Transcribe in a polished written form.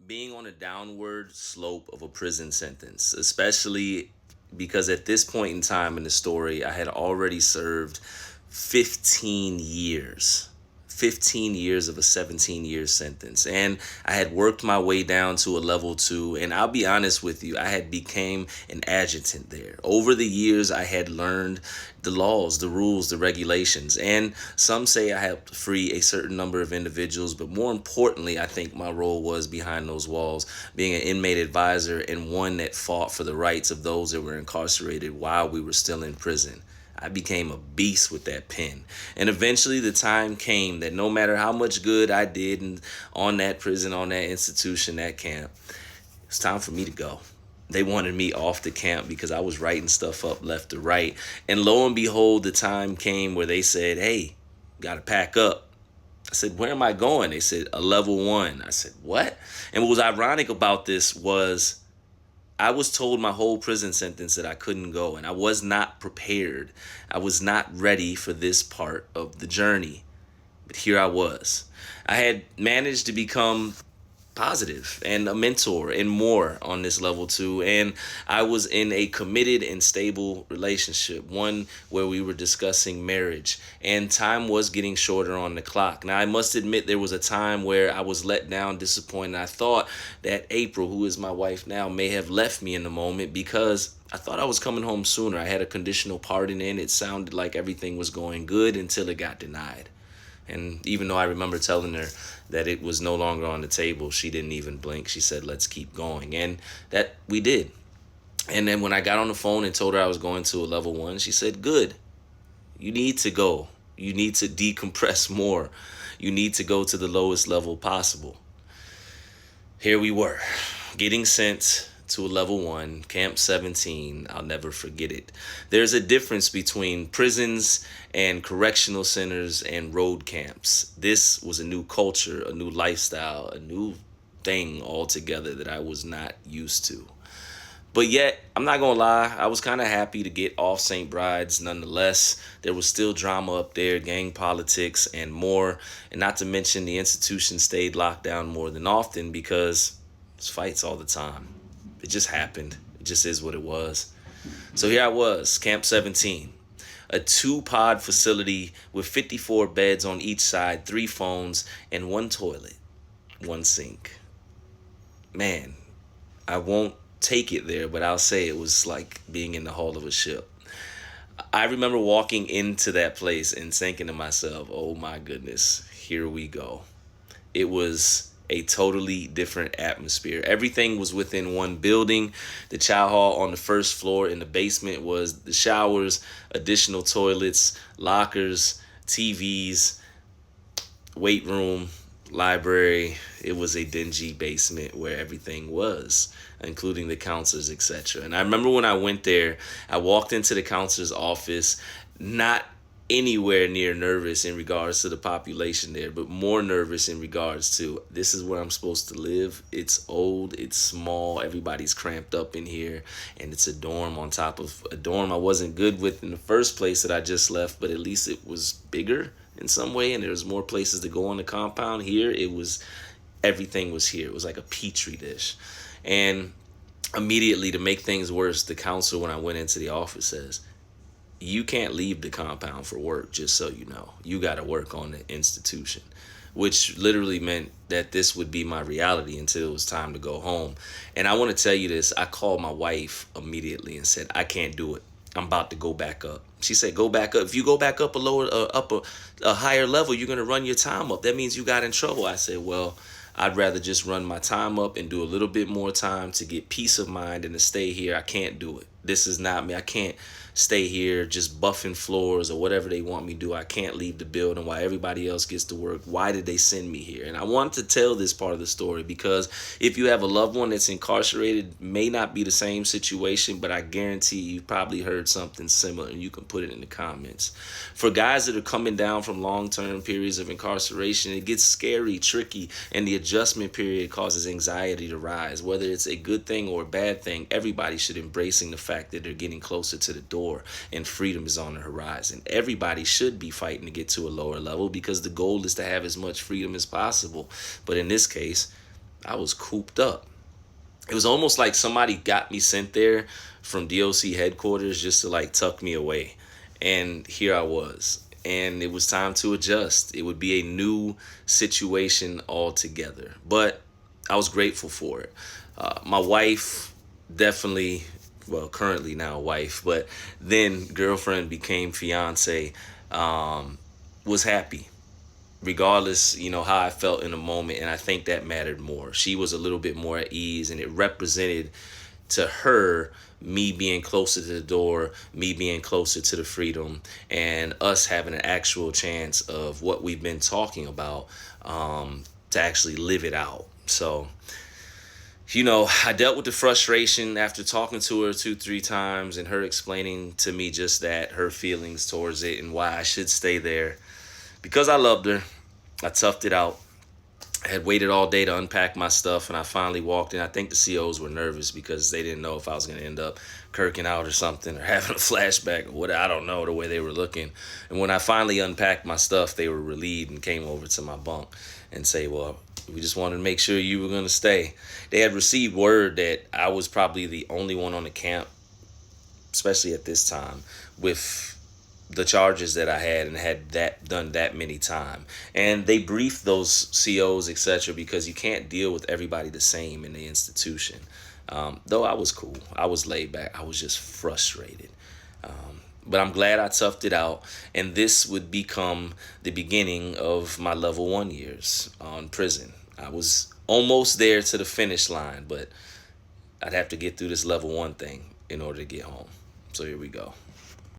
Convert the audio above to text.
being on a downward slope of a prison sentence, especially because at this point in time in the story, I had already served 15 years. 15 years of a 17-year sentence, and I had worked my way down to a level 2. And I'll be honest with you, I had became an adjutant there. Over the years, I had learned the laws, the rules, the regulations, and some say I helped free a certain number of individuals. But more importantly, I think my role was behind those walls, being an inmate advisor and one that fought for the rights of those that were incarcerated while we were still in prison. I became a beast with that pen. And eventually the time came that no matter how much good I did on that prison, on that institution, that camp, it's time for me to go. They wanted me off the camp because I was writing stuff up left to right. And lo and behold, the time came where they said, hey, got to pack up. I said, where am I going? They said, a level 1. I said, what? And what was ironic about this was I was told my whole prison sentence that I couldn't go, and I was not prepared. I was not ready for this part of the journey. But here I was. I had managed to become positive and a mentor and more on this level 2, and I was in a committed and stable relationship, one where we were discussing marriage, and time was getting shorter on the clock. Now I must admit there was a time where I was let down, disappointed. I thought that April, who is my wife now, may have left me in the moment because I thought I was coming home sooner. I had a conditional pardon in. It sounded like everything was going good until it got denied. And even though I remember telling her that it was no longer on the table, she didn't even blink. She said, let's keep going. And that we did. And then when I got on the phone and told her I was going to a level 1, she said, good. You need to go. You need to decompress more. You need to go to the lowest level possible. Here we were, getting sent to a level 1, Camp 17. I'll never forget it. There's a difference between prisons and correctional centers and road camps. This was a new culture, a new lifestyle, a new thing altogether that I was not used to. But yet, I'm not gonna lie, I was kind of happy to get off St. Bride's nonetheless. There was still drama up there, gang politics, and more. And not to mention, the institution stayed locked down more than often because it's fights all the time. It just happened. It just is what it was. So here I was, Camp 17, a 2-pod facility with 54 beds on each side, 3 phones, and 1 toilet, 1 sink. Man, I won't take it there, but I'll say it was like being in the hull of a ship. I remember walking into that place and thinking to myself, oh my goodness, here we go. It was a totally different atmosphere. Everything was within one building. The chow hall on the first floor. In the basement was the showers, additional toilets, lockers, TVs, weight room, library. It was a dingy basement where everything was, including the counselors, etc. And I remember when I went there, I walked into the counselor's office, not anywhere near nervous in regards to the population there, but more nervous in regards to this is where I'm supposed to live. It's old, it's small, everybody's cramped up in here, and it's a dorm on top of a dorm I wasn't good with in the first place that I just left, but at least it was bigger in some way, and there was more places to go on the compound. Here, it was everything was here. It was like a petri dish. And immediately, to make things worse, the counselor, when I went into the office, says, you can't leave the compound for work, just so you know. You got to work on the institution, which literally meant that this would be my reality until it was time to go home. And I want to tell you this. I called my wife immediately and said, I can't do it. I'm about to go back up. She said, go back up. If you go back up a higher level, you're going to run your time up. That means you got in trouble. I said, well, I'd rather just run my time up and do a little bit more time to get peace of mind than to stay here. I can't do it. This is not me. I can't stay here just buffing floors or whatever they want me to do. I can't leave the building while everybody else gets to work. Why did they send me here? And I want to tell this part of the story because if you have a loved one that's incarcerated, it may not be the same situation, but I guarantee you've probably heard something similar, and you can put it in the comments. For guys that are coming down from long-term periods of incarceration, it gets scary, tricky, and the adjustment period causes anxiety to rise. Whether it's a good thing or a bad thing, everybody should embracing the fact that they're getting closer to the door and freedom is on the horizon. Everybody should be fighting to get to a lower level because the goal is to have as much freedom as possible. But in this case, I was cooped up. It was almost like somebody got me sent there from DOC headquarters just to like tuck me away. And here I was. And it was time to adjust. It would be a new situation altogether. But I was grateful for it. My wife definitely, well, currently now wife, but then girlfriend became fiance, was happy regardless, how I felt in the moment. And I think that mattered more. She was a little bit more at ease, and it represented to her me being closer to the door, me being closer to the freedom, and us having an actual chance of what we've been talking about, to actually live it out. So, I dealt with the frustration after talking to her two, three times and her explaining to me just that, her feelings towards it and why I should stay there. Because I loved her, I toughed it out. I had waited all day to unpack my stuff, and I finally walked in. I think the COs were nervous because they didn't know if I was going to end up kirking out or something, or having a flashback or what. I don't know, the way they were looking. And when I finally unpacked my stuff, they were relieved and came over to my bunk and say, well, we just wanted to make sure you were going to stay. They had received word that I was probably the only one on the camp, especially at this time, with the charges that I had, and had that done that many times. And they briefed those COs, etc., because you can't deal with everybody the same in the institution. Though I was cool, I was laid back, I was just frustrated. But I'm glad I toughed it out, and this would become the beginning of my level 1 years on prison. I was almost there to the finish line, but I'd have to get through this level 1 thing in order to get home. So here we go.